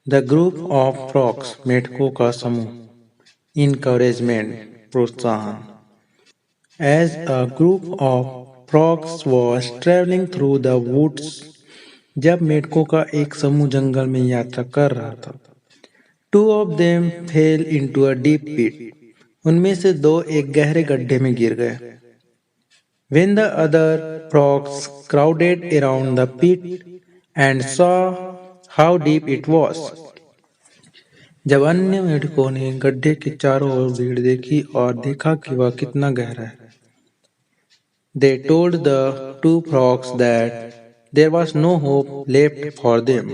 The group of frogs मेढकों का समूह इनकरेजमेंट प्रोत्साहन as a group of frogs was travelling through the woods जब मेढकों का एक समूह जंगल में यात्रा कर रहा था two of them fell into a deep pit उनमें से दो एक गहरे गड्ढे में गिर गए When the other frogs crowded around the pit and saw how deep it was, जब अन्य मेढकों ने गड्ढे के चारों ओर भीड़ देखी और देखा कि वह कितना गहरा है, they told the two frogs that there was no hope left for them.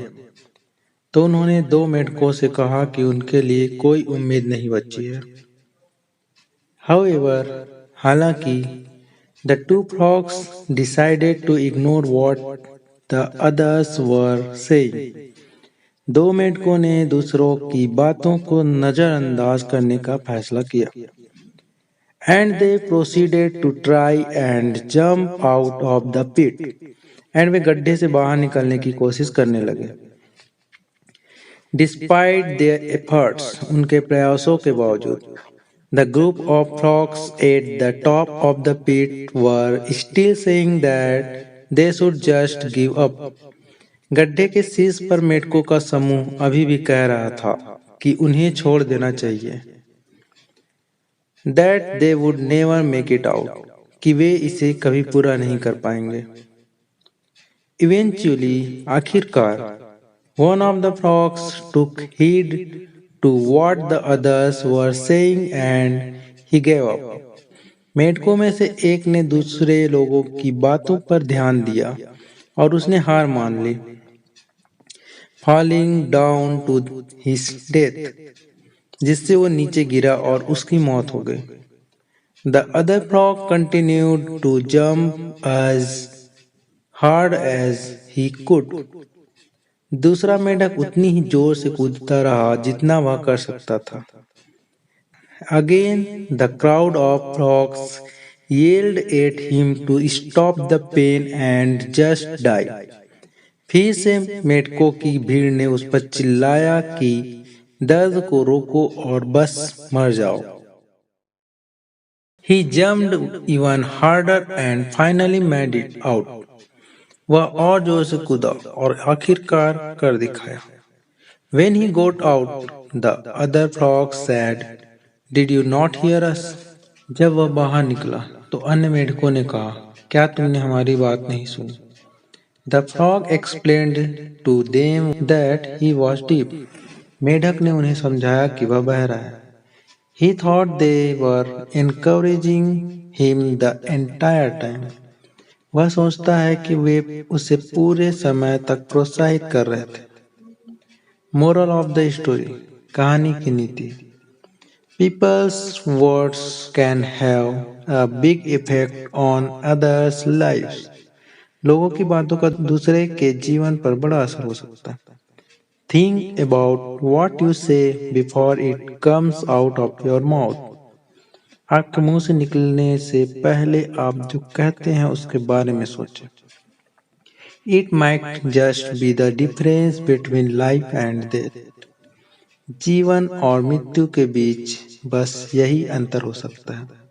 तो उन्होंने दो मेढकों से कहा कि उनके लिए कोई उम्मीद नहीं बची है। However, हालांकि the two frogs decided to ignore what the others were saying. दो मेढकों ने दूसरों की बातों को नजरअंदाज करने का फैसला किया। And they proceeded to try and jump out of the pit. And वे गड्ढे से बाहर निकलने की कोशिश करने लगे। Despite their efforts, उनके प्रयासों के बावजूद The group of frogs at the top of the pit were still saying that they should just give up. गड्ढे के शीर्ष पर मेढकों का समूह अभी भी कह रहा था कि उन्हें छोड़ देना चाहिए। That they would never make it out. कि वे इसे कभी पूरा नहीं कर पाएंगे। Eventually, आखिरकार, one of the frogs took heed to what the others were saying and he gave up. मेढकों में से एक ने दूसरे लोगों की बातों पर ध्यान दिया और उसने हार मान ली। Falling down to his death, जिससे वो नीचे गिरा और उसकी मौत हो गई। The other frog continued to jump as hard as he could. दूसरा मेढक उतनी ही जोर से कूदता रहा जितना वह कर सकता था। Again, the crowd of frogs yelled at him to stop the pain and just die. फिर से मेढकों की भीड़ ने उस पर चिल्लाया कि दर्द को रोको और बस मर जाओ। He jumped even harder and finally made it out. वह और जोर से कूदा और आखिरकार कर दिखाया। When he got out, the other frogs said, "Did you not hear us?" जब वह बाहर निकला, तो अन्य मेढकों ने कहा, क्या तुमने हमारी बात नहीं सुनी? The frog explained to them that he was deep. मेढक ने उन्हें समझाया कि वह बहरा है। He thought they were encouraging him the entire time. वह सोचता है कि वे उसे पूरे समय तक प्रोत्साहित कर रहे थे। मोरल ऑफ द स्टोरी, कहानी की नीति, People's words can have a big effect on others' lives. लोगों की बातों का दूसरे के जीवन पर बड़ा असर हो सकता है। Think about what you say before it comes out of your mouth. आपके मुंह से निकलने से पहले आप जो कहते हैं उसके बारे में सोचें। It might just be the difference between life and death. जीवन और मृत्यु के बीच बस यही अंतर हो सकता है।